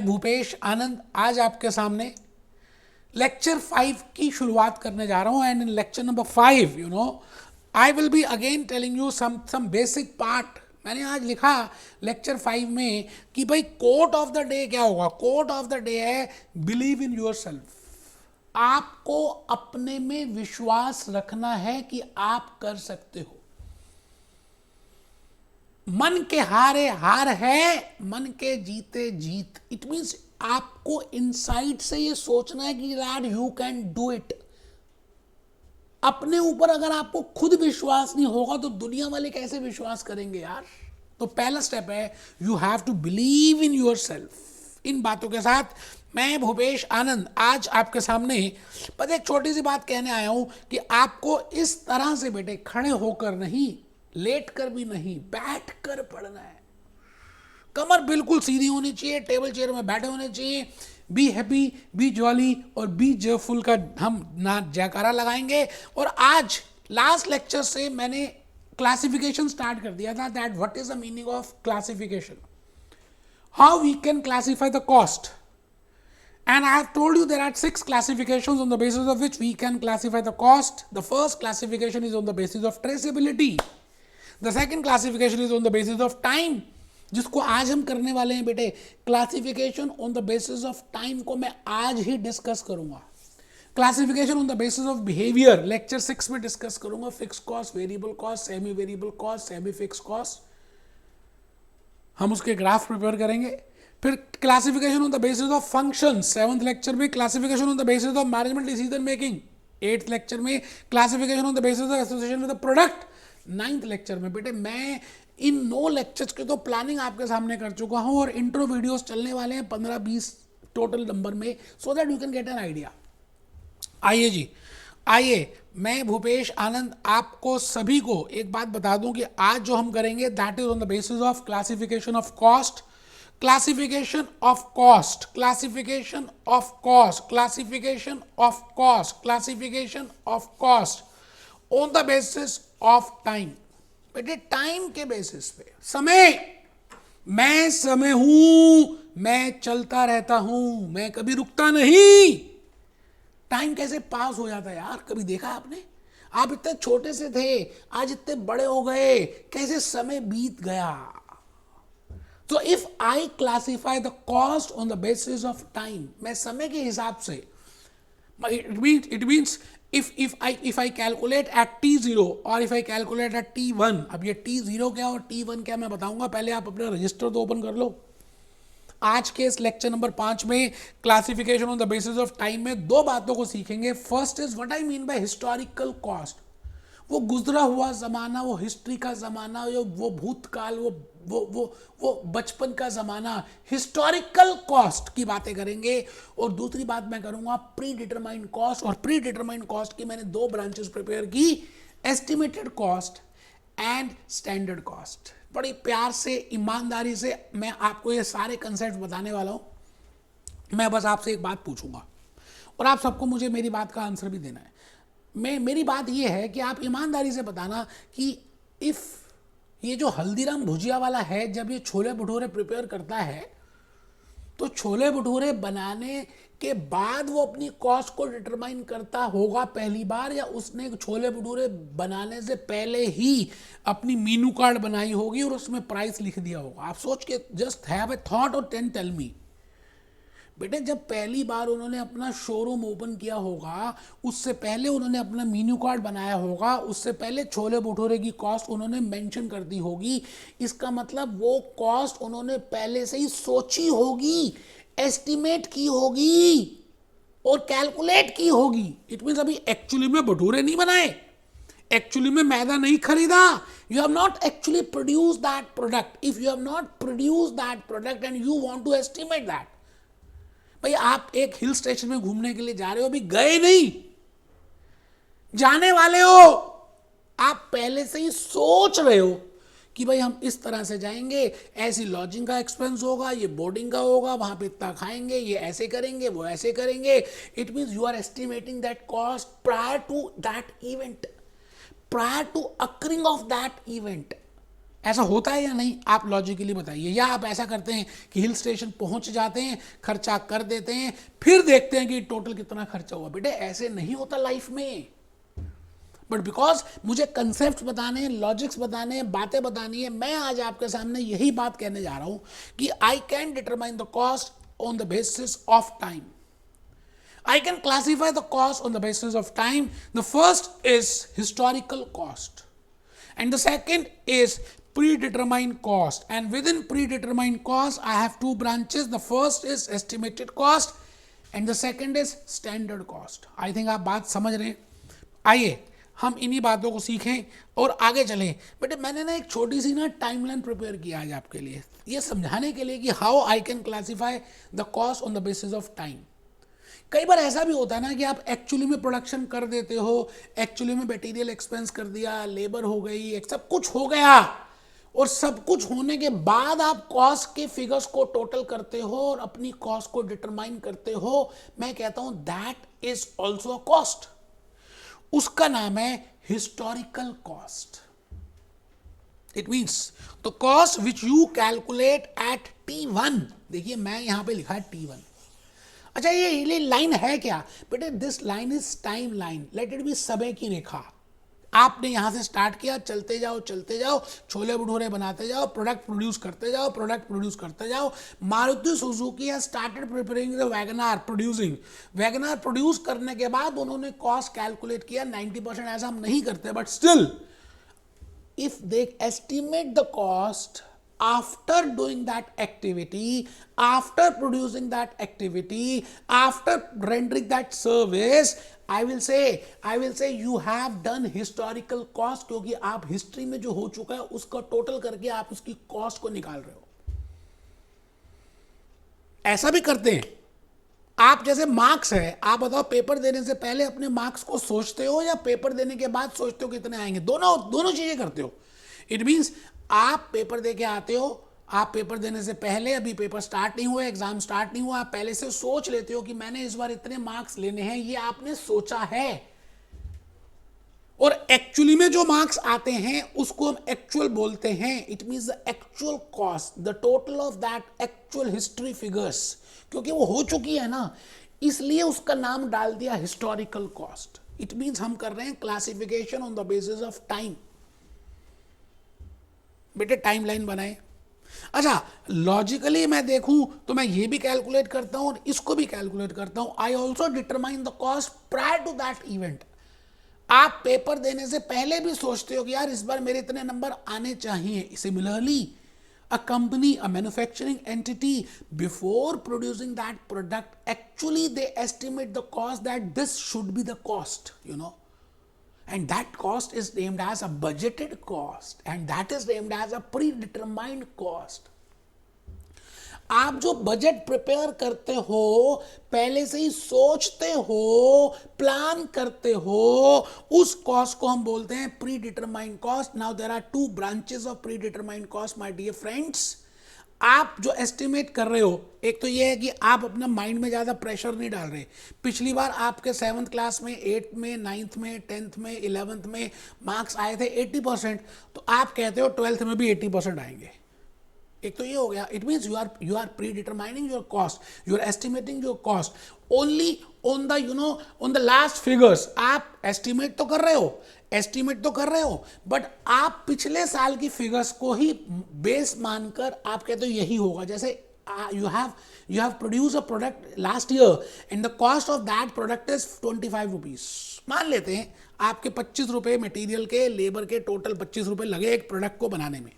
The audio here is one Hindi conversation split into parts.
मैं भूपेश आनंद आज आपके सामने लेक्चर 5 की शुरुआत करने जा रहा हूं and in lecture number 5 I will be again telling you some basic part. मैंने आज लिखा लेक्चर 5 में कि भाई कोट ऑफ द डे क्या होगा। कोट ऑफ द डे है बिलीव इन योरसेल्फ। आपको अपने में विश्वास रखना है कि आप कर सकते हो। मन के हारे हार है, मन के जीते जीत। इट मीन्स आपको इनसाइड से ये सोचना है कि यार यू कैन डू इट। अपने ऊपर अगर आपको खुद विश्वास नहीं होगा तो दुनिया वाले कैसे विश्वास करेंगे यार। तो पहला स्टेप है you have to believe in yourself. इन बातों के साथ मैं भूपेश आनंद आज आपके सामने बस एक छोटी सी बात कहने आया हूं कि आपको इस तरह से बेटे खड़े होकर नहीं, लेट कर भी नहीं, बैठ कर पढ़ना है। कमर बिल्कुल सीधी होनी चाहिए, टेबल चेयर में बैठे होने चाहिए। बी हैप्पी, बी जॉली और बी जयफुल का हम ना जयकारा लगाएंगे। और आज लास्ट लेक्चर से मैंने क्लासिफिकेशन स्टार्ट कर दिया था that what is the meaning of classification, how we can classify the cost. And I have told you there are 6 classifications on the basis of which we can classify the cost. The first classification is on the basis of traceability. The second classification is on the basis of time, जिसको आज हम करने वाले हैं बेटे। Classification on the basis of time को मैं आज ही डिस्कस करूंगा। Classification on the basis of behaviour lecture 6 में डिस्कस करूंगा। Fix cost, variable cost, semi variable cost, semi fix cost, हम उसके ग्राफ प्रिपेयर करेंगे। फिर classification on the basis of function 7th lecture में। Classification on the basis of management decision making 8th lecture में। Classification on the basis of association with the product 9th lecture में। बेटे मैं इन 9 लेक्चर्स की तो प्लानिंग आपके सामने कर चुका हूं और इंट्रो वीडियोस चलने वाले हैं 15-20 टोटल नंबर में, so that you can get an idea. आइए जी, आइए मैं भूपेश आनंद आपको सभी को एक बात बता दूं कि आज जो हम करेंगे that is on the basis of classification of cost, classification of cost, classification of cost, classification of cost, classification of cost on the basis of time। बेटे टाइम के बेसिस पे समय, मैं समय हूं, मैं चलता रहता हूं, मैं कभी रुकता नहीं। टाइम कैसे पास हो जाता है यार, कभी देखा आपने? आप इतने छोटे से थे, आज इतने बड़े हो गए, कैसे समय बीत गया। So if I classify the cost on the basis of time, मैं समय के हिसाब से, it means if I calculate at t0 or if I calculate at t1, अब ये t0 क्या और t1 क्या मैं बताऊंगा। पहले आप अपना रजिस्टर तो ओपन कर लो। आज के इस लेक्चर नंबर 5 में classification on the basis of time में 2 बातों को सीखेंगे। First is what I mean by historical cost, वो गुजरा हुआ ज़माना, वो हिस्ट्री का ज़माना, वो भूतकाल, वो बचपन का ज़माना, हिस्टोरिकल कॉस्ट की बातें करेंगे। और दूसरी बात मैं करूंगा प्री डिटरमाइंड कॉस्ट। और प्री डिटरमाइंड कॉस्ट की मैंने 2 ब्रांचेस प्रिपेयर की, estimated cost and standard cost. बड़ी प्यार से, ईमानदारी से मैं आपको ये सारे कंसेप्ट बताने वाला हूँ। मैं बस आपसे एक बात पूछूंगा और आप सबको मुझे मेरी बात का आंसर भी देना है। मेरी बात ये है कि आप ईमानदारी से बताना कि इफ़ ये जो हल्दीराम भुजिया वाला है जब ये छोले भटूरे प्रिपेयर करता है तो छोले भटूरे बनाने के बाद वो अपनी कॉस्ट को डिटरमाइन करता होगा पहली बार, या उसने छोले भटूरे बनाने से पहले ही अपनी मीनू कार्ड बनाई होगी और उसमें प्राइस लिख दिया होगा। आप सोच के जस्ट हैव ए थॉट और देन टेल मी। बेटे जब पहली बार उन्होंने अपना शोरूम ओपन किया होगा उससे पहले उन्होंने अपना मेन्यू कार्ड बनाया होगा, उससे पहले छोले भटूरे की कॉस्ट उन्होंने मेंशन कर दी होगी। इसका मतलब वो कॉस्ट उन्होंने पहले से ही सोची होगी, एस्टिमेट की होगी और कैलकुलेट की होगी। इट मीन्स अभी एक्चुअली में भटूरे नहीं बनाए, एक्चुअली में मैदा नहीं खरीदा। You have not actually produce that product. If you have not produce that product and you want to estimate that, भाई आप एक हिल स्टेशन में घूमने के लिए जा रहे हो, अभी गए नहीं, जाने वाले हो, आप पहले से ही सोच रहे हो कि भाई हम इस तरह से जाएंगे, ऐसी लॉजिंग का एक्सपेंस होगा, ये बोर्डिंग का होगा, वहां पे इतना खाएंगे, ये ऐसे करेंगे, वो ऐसे करेंगे। It means you are estimating that cost prior to that event, prior to occurring of that event. ऐसा होता है या नहीं, आप लॉजिकली बताइए। या आप ऐसा करते हैं कि हिल स्टेशन पहुंच जाते हैं, खर्चा कर देते हैं, फिर देखते हैं कि टोटल कितना खर्चा हुआ। बेटे ऐसे नहीं होता लाइफ में। बट बिकॉज मुझे कंसेप्ट बताने हैं, लॉजिक्स बताने हैं, बातें बतानी है, मैं आज आपके सामने यही बात कहने जा रहा हूं कि I can determine the cost on the basis of time. I can classify the cost on the basis of time. The first is historical cost, and the second is predetermined cost. And within predetermined cost, I have two branches. The first is estimated cost, and the second is standard cost. I think आप बात समझ रहे हैं. आइए हम इन्हीं बातों को सीखें और आगे चलें. बेटे मैंने ना एक छोटी सी ना टाइमलाइन प्रिपेयर किया आज आपके लिए, ये समझाने के लिए कि how I can classify the cost on the basis of time. कई बार ऐसा भी होता है ना कि आप एक्चुअली में प्रोडक्शन कर देते हो, एक्चुअली में मटेरियल एक्सपेंस कर दिया, लेबर हो गई, सब कुछ हो गया, और सब कुछ होने के बाद आप कॉस्ट के फिगर्स को टोटल करते हो और अपनी कॉस्ट को डिटरमाइन करते हो. मैं कहता हूं that is also a cost. उसका नाम है historical cost. It means the cost which you calculate at T1. देखिए मैं यहां पे लिखा है T1. अच्छा ये लाइन है क्या बेटे? This line is time line. Let it be समय की रेखा. आपने यहां से स्टार्ट किया, चलते जाओ चलते जाओ, छोले भटूरे बनाते जाओ, प्रोडक्ट प्रोड्यूस करते जाओ, प्रोडक्ट प्रोड्यूस करते जाओ. Maruti Suzuki has started preparing the WagonR, producing WagonR. Produce करने के बाद उन्होंने कॉस्ट कैलकुलेट किया. 90% ऐसा हम नहीं करते, but still if they estimate the cost after doing that activity, after producing that activity, after rendering that service, I will say you have done historical cost. क्योंकि आप हिस्ट्री में जो हो चुका है उसका टोटल करके आप उसकी कॉस्ट को निकाल रहे हो. ऐसा भी करते हैं आप. जैसे मार्क्स है, आप बताओ पेपर देने से पहले अपने मार्क्स को सोचते हो या पेपर देने के बाद सोचते हो कितने आएंगे? दोनों चीजें करते हो. इट मीन्स आप पेपर दे के आते हो, आप पेपर देने से पहले, अभी पेपर स्टार्ट नहीं हुआ, एग्जाम स्टार्ट नहीं हुआ, आप पहले से सोच लेते हो कि मैंने इस बार इतने मार्क्स लेने हैं. ये आपने सोचा है. और एक्चुअली में जो मार्क्स आते हैं उसको हम एक्चुअल बोलते हैं. It means the actual cost, the total of that actual history figures. क्योंकि वो हो चुकी है ना, इसलिए उसका नाम डाल दिया हिस्टोरिकल कॉस्ट. इट मीन्स हम कर रहे हैं classification on the basis of time. बेटे टाइमलाइन बनाए. अच्छा लॉजिकली मैं देखूं तो मैं ये भी कैलकुलेट करता हूं और इसको भी कैलकुलेट करता हूं. I also determine the cost prior to that event. आप पेपर देने से पहले भी सोचते हो कि यार इस बार मेरे इतने नंबर आने चाहिए. Similarly a company, a manufacturing entity, before producing that product, actually they estimate the cost that this should be the cost, and that cost is named as a budgeted cost, and that is named as a predetermined cost. आप जो बजट प्रिपेयर करते हो, पहले से ही सोचते हो, प्लान करते हो, उस कॉस्ट को हम बोलते हैं predetermined cost. Now there are two branches of predetermined cost my dear friends. आप जो एस्टिमेट कर रहे हो, एक तो ये है कि आप अपना माइंड में ज़्यादा प्रेशर नहीं डाल रहे. पिछली बार आपके 7th क्लास में, 8th में, 9th में, 10th में, 11th में मार्क्स आए थे 80%, तो आप कहते हो 12th में भी 80% आएंगे. एक तो ये हो गया. It means you are predetermining your cost, you are estimating your cost only on the on the last figures. आप एस्टिमेट तो कर रहे हो, बट आप पिछले साल की फिगर्स को ही बेस मानकर आप कहते हो यही होगा. जैसे you have produced a product last year and the cost of that product is 25 rupees. मान लेते हैं आपके 25 रुपए मटेरियल के, लेबर के, टोटल 25 रुपए लगे एक प्रोडक्ट को बनाने में.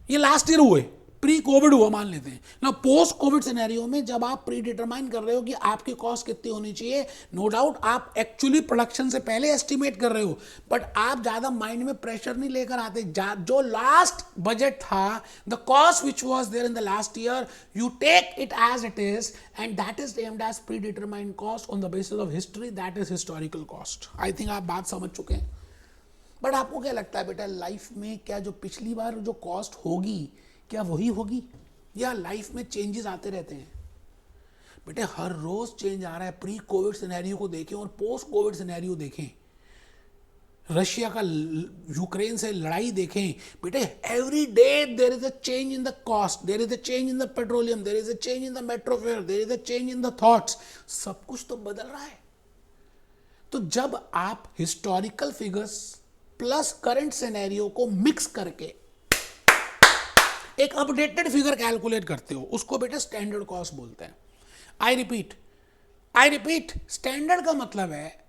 ये लास्ट ईयर हुए, प्री कोविड हुआ मान लेते हैं ना. पोस्ट कोविड सिनेरियो में जब आप प्री डिटरमाइन कर रहे हो कि आपकी कॉस्ट कितनी होनी चाहिए, नो डाउट आप एक्चुअली प्रोडक्शन से पहले एस्टिमेट कर रहे हो, बट आप ज्यादा माइंड में प्रेशर नहीं लेकर आते. जो लास्ट बजट था, the cost which was there in the last year, you take it as it is, and that is named as predetermined cost on the basis of history. That is historical cost. I think आप बात समझ चुके हैं. बट आपको क्या लगता है बेटा, लाइफ में क्या जो पिछली बार जो कॉस्ट होगी क्या वही होगी, या लाइफ में चेंजेस आते रहते हैं? बेटे हर रोज चेंज आ रहा है. प्री कोविड सिनेरियो को देखें और पोस्ट कोविड सिनेरियो देखें, रशिया का यूक्रेन से लड़ाई देखें बेटे, every day there is a change in the cost, there is a change in the petroleum, there is a change in the metro fare, there is a change in the thoughts, सब कुछ तो बदल रहा है। तो जब आप historical figures plus current scenario को मिक्स करके एक अपडेटेड फिगर कैलकुलेट करते हो, उसको बेटे स्टैंडर्ड कॉस्ट बोलते हैं। आई रिपीट, स्टैंडर्ड का मतलब है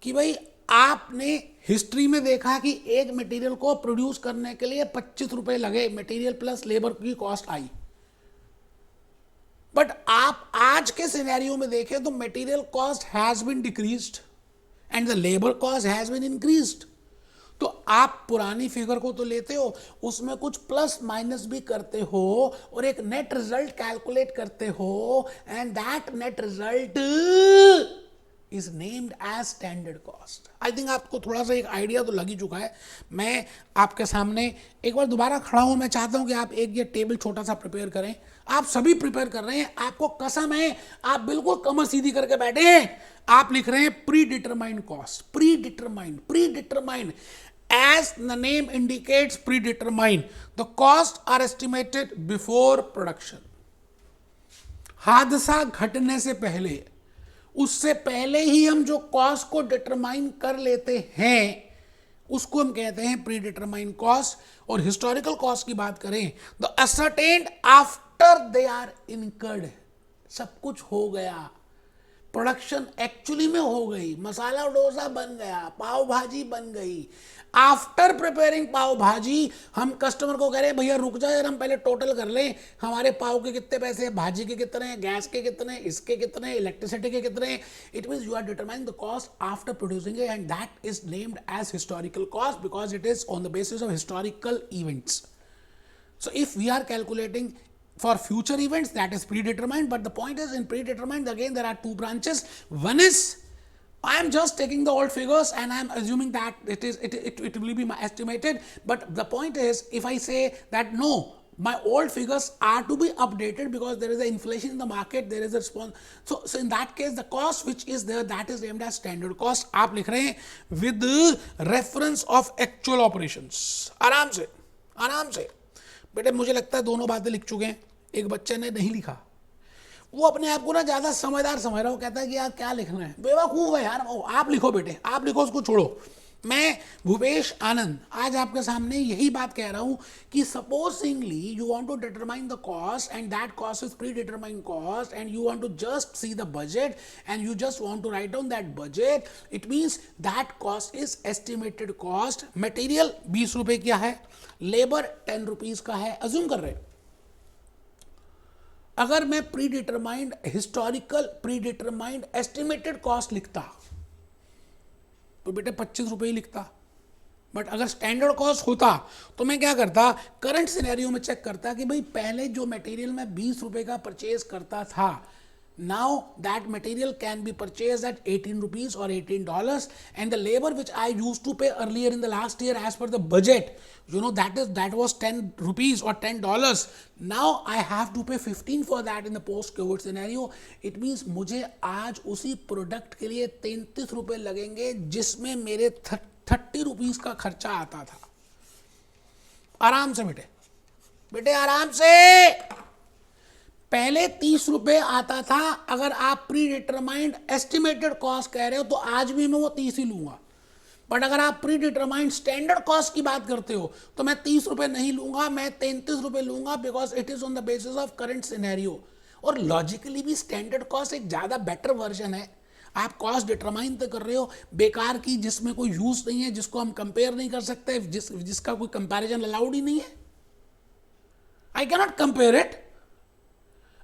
कि भाई आपने हिस्ट्री में देखा कि एक मटेरियल को प्रोड्यूस करने के लिए 25 रुपए लगे, मटेरियल प्लस लेबर की कॉस्ट आई। बट आप आज के सिनेरियो में देखें तो material cost has been decreased and the labour cost has been increased. तो आप पुरानी फिगर को तो लेते हो, उसमें कुछ प्लस माइनस भी करते हो और एक नेट रिजल्ट कैलकुलेट करते हो, and that net result is named as standard cost. I think आपको थोड़ा सा एक आइडिया तो लग ही चुका है। मैं आपके सामने एक बार दोबारा खड़ा हूं, मैं चाहता हूं कि आप एक ये टेबल छोटा सा प्रिपेयर करें। आप सभी प्रिपेयर कर रहे हैं, आपको कसम है आप बिल्कुल कमर सीधी करके बैठे हैं। आप लिख रहे हैं predetermined cost, pre determined as the name indicates, predetermined, the costs are estimated before production। हादसा घटने से पहले, उससे पहले ही हम जो कॉस्ट को डिटरमाइन कर लेते हैं उसको हम कहते हैं प्री डिटरमाइंड कॉस्ट। और हिस्टोरिकल कॉस्ट की बात करें तो ascertained after they are incurred, सब कुछ हो गया, प्रोडक्शन एक्चुअली में हो गई, मसाला डोसा बन गया, पाव भाजी बन गई। आफ्टर प्रिपेयरिंग पाव भाजी हम कस्टमर को कह रहे हैं भैया रुक जाओ यार, हम पहले टोटल कर लें, हमारे पाव के कितने पैसे, भाजी के कितने, गैस के कितने, इसके कितने, इलेक्ट्रिसिटी के कितने। It means you are determining the cost after producing it, and that is named as historical cost because it is on the basis of historical events. So if we are calculating for future events, that is predetermined, but the point is in predetermined again there are two branches. One is I am just taking the old figures and I am assuming that it will be my estimated, but the point is if I say that no, my old figures are to be updated because there is an inflation in the market, there is a response, so in that case the cost which is there, that is named as standard cost। आप लिख रहे हैं with reference of actual operations। आराम से बेटे, मुझे लगता है दोनों बातें लिख चुके हैं, एक बच्चे ने नहीं लिखा, वो अपने आप को ना ज्यादा समझदार समझ रहा हो, कहता है कि यार क्या लिखना है, बेवकूफ है यार। आप लिखो बेटे, आप लिखो, उसको छोड़ो। मैं भूपेश आनंद आज आपके सामने यही बात कह रहा हूं कि supposingly you want to determine the cost and that cost is predetermined cost and you want to just see the budget and you just want to write down that budget, it means that cost is estimated cost. Material 20 रुपए का है, लेबर 10 रुपीज का है, अज्यूम कर रहे हैं। अगर मैं pre determined historical pre determined estimated cost लिखता तो बेटे 25 रुपए ही लिखता, बट अगर स्टैंडर्ड कॉस्ट होता तो मैं क्या करता, करंट सिनेरियो में चेक करता कि भाई पहले जो मटेरियल मैं 20 रुपए का परचेज करता था, now that material can be purchased at 18 rupees or $18, and the labor which I used to pay earlier in the last year as per the budget, you know, that was 10 rupees or $10, now I have to pay 15 for that in the post COVID scenario। it means मुझे आज उसी प्रोडक्ट के लिए 33 रुपए लगेंगे जिसमें मेरे 30 रुपीज का खर्चा आता था। आराम से बेटे आराम से, पहले 30 रुपए आता था, अगर आप प्री डिटरमाइंड एस्टिमेटेड कॉस्ट कह रहे हो तो आज भी मैं वो 30 ही लूंगा, बट अगर आप प्री डिटरमाइंड स्टैंडर्ड कॉस्ट की बात करते हो तो मैं 30 रुपए नहीं लूंगा, मैं 33 रुपए लूंगा because it is on the basis of current scenario. और लॉजिकली भी स्टैंडर्ड कॉस्ट एक ज्यादा बेटर वर्जन है। आप कॉस्ट डिटरमाइन तो कर रहे हो बेकार की, जिसमें कोई यूज नहीं है, जिसको हम कंपेयर नहीं कर सकते, जिसका कोई कंपैरिजन अलाउड ही नहीं है। I cannot compare it.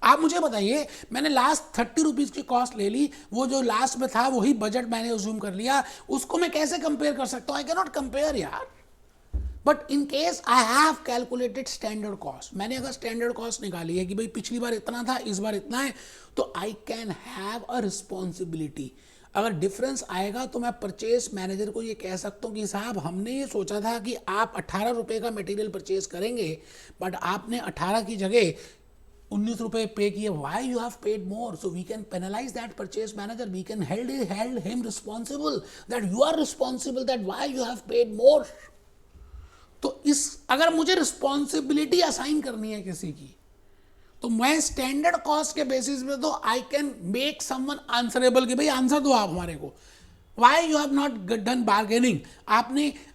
आप मुझे बताइए, मैंने लास्ट 30 रुपीज की कॉस्ट ले ली, वो जो लास्ट में था वही बजट मैंने अज्यूम कर लिया, उसको मैं कैसे कंपेयर कर सकता हूं? आई कैन नॉट कंपेयर यार। But in case I have calculated standard cost, मैंने अगर स्टैंडर्ड कॉस्ट निकाली है कि भाई पिछली बार इतना था, इस बार इतना है, तो I can have a responsibility. अगर डिफरेंस आएगा तो मैं परचेज मैनेजर को ये कह सकता हूँ कि साहब हमने ये सोचा था कि आप 18 रुपए का मटेरियल परचेज करेंगे, बट आपने 18 की जगह ₹19 पे किए, why you have paid more, so we can penalise that purchase manager, we can held him responsible that you are responsible, that why you have paid more. तो अगर मुझे रिस्पॉन्सिबिलिटी असाइन करनी है किसी की, तो मैं स्टैंडर्ड कॉस्ट के बेसिस पे तो I can make someone answerable कि भाई आंसर दो आप हमारे को, Y you have not done bargaining,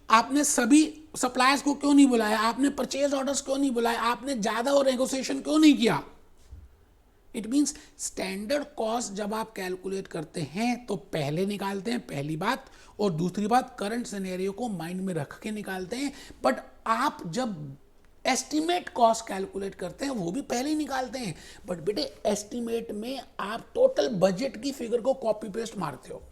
आपने सभी सप्लायर्स को क्यों नहीं बुलाया, आपने परचेज ऑर्डर्स क्यों नहीं बुलाया, आपने ज्यादा और नेगोशिएशन क्यों नहीं किया। इट मीन्स स्टैंडर्ड कॉस्ट जब आप कैलकुलेट करते हैं तो पहले निकालते हैं, पहली बात, और दूसरी बात करंट सिनेरियो को माइंड में रख के निकालते हैं। बट आप जब एस्टिमेट कॉस्ट कैलकुलेट करते हैं वो भी पहले ही निकालते हैं, बट बेटे एस्टिमेट में आप टोटल बजट की फिगर को कॉपी पेस्ट मारते हो।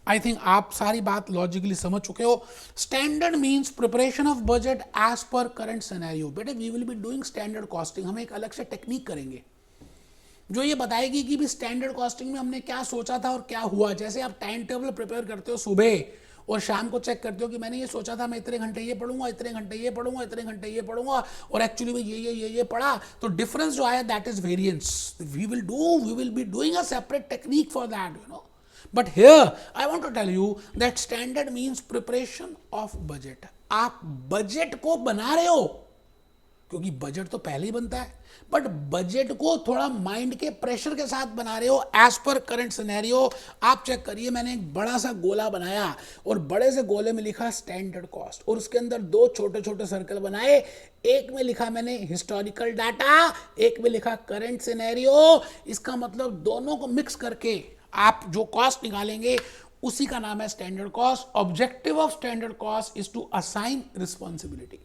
आई थिंक आप सारी बात लॉजिकली समझ चुके हो। Standard means preparation of budget as per current scenario. बेटे we will be doing standard costing, हम एक अलग से टेक्निक करेंगे जो ये बताएगी कि भी स्टैंडर्ड कॉस्टिंग में हमने क्या सोचा था और क्या हुआ। जैसे आप टाइम टेबल प्रिपेयर करते हो सुबह और शाम को चेक करते हो कि मैंने ये सोचा था मैं इतने घंटे ये पढ़ूंगा, इतने घंटे ये पढ़ूंगा, इतने घंटे ये पढ़ूंगा, और एक्चुअली में ये पढ़ा, तो डिफरेंस जो आया that is variance. We will be doing a separate technique for that, you know. But here I want to tell you that standard means preparation of budget. आप बजट को बना रहे हो क्योंकि बजट तो पहले ही बनता है, बट बजट को थोड़ा माइंड के प्रेशर के साथ बना रहे हो एज पर करंट सिनेरियो। आप चेक करिए, मैंने एक बड़ा सा गोला बनाया और बड़े से गोले में लिखा स्टैंडर्ड कॉस्ट और उसके अंदर दो छोटे छोटे सर्कल बनाए। एक में लिखा मैंने हिस्टोरिकल डाटा, एक में लिखा करंट सिनेरियो। इसका मतलब दोनों को मिक्स करके आप जो कॉस्ट निकालेंगे उसी का नाम है standard cost. Objective of standard cost is to assign responsibility.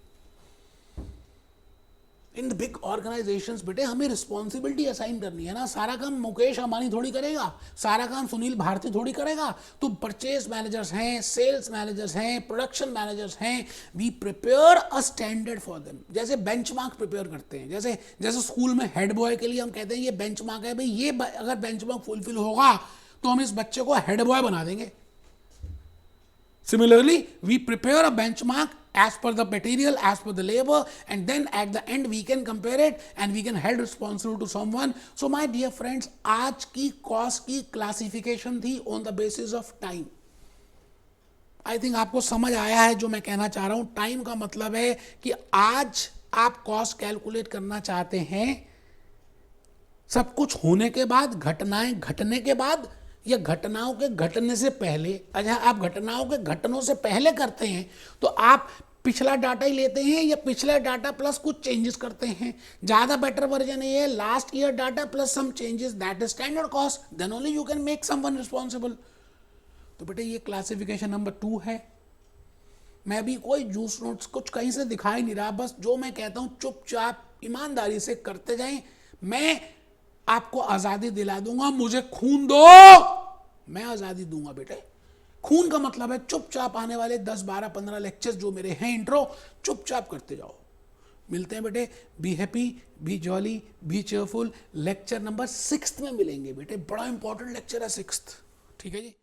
In the big organisations बेटे हमें रिस्पॉन्सिबिलिटी असाइन करनी है ना। सारा काम मुकेश अंबानी थोड़ी करेगा, सारा काम सुनील भारती थोड़ी करेगा। तो परचेज मैनेजर्स हैं, सेल्स मैनेजर्स हैं, प्रोडक्शन मैनेजर्स हैं, we prepare a standard for them. जैसे बेंचमार्क प्रिपेयर करते हैं, जैसे स्कूल में हेड बॉय के लिए हम कहते हैं ये बेंचमार्क है भाई, ये अगर बेंचमार्क फुलफिल होगा तो हम इस बच्चे को हेड बॉय बना देंगे। Similarly, we prepare a benchmark as per the material, as per the labor, and then at the end we can compare it and we can held responsible to someone. So my dear friends, आज की cost की classification थी on the basis of time. I think आपको समझ आया है जो मैं कहना चाह रहा हूँ। टाइम का मतलब है कि आज आप कॉस्ट कैलकुलेट करना चाहते हैं सब कुछ होने के बाद, घटनाएं घटने के बाद, या घटनाओं के घटने से पहले। अच्छा, आप घटनाओं के घटनों से पहले करते हैं तो आप पिछला डाटा ही लेते हैं या पिछला डाटा प्लस कुछ चेंजेस करते हैं। ज़्यादा बेटर वर्जन ये है last year data plus some changes, that is standard cost, then only you can make someone responsible. तो बेटे ये क्लासिफिकेशन नंबर 2 है। मैं भी कोई जूस नोट्स कुछ कहीं से दिखाई नहीं रहा, बस जो मैं कहता हूँ चुपचाप ईमानदारी से करते जाएं। मैं आपको आज़ादी दिला दूंगा, मुझे खून दो, मैं आज़ादी दूंगा बेटे। खून का मतलब है चुपचाप आने वाले 10, 12, 15 लेक्चर्स जो मेरे हैं इंट्रो, चुपचाप करते जाओ। मिलते हैं बेटे, be happy, B jolly, B cheerful. Lecture number 6 में मिलेंगे बेटे, बड़ा इंपॉर्टेंट लेक्चर है 6। ठीक है जी।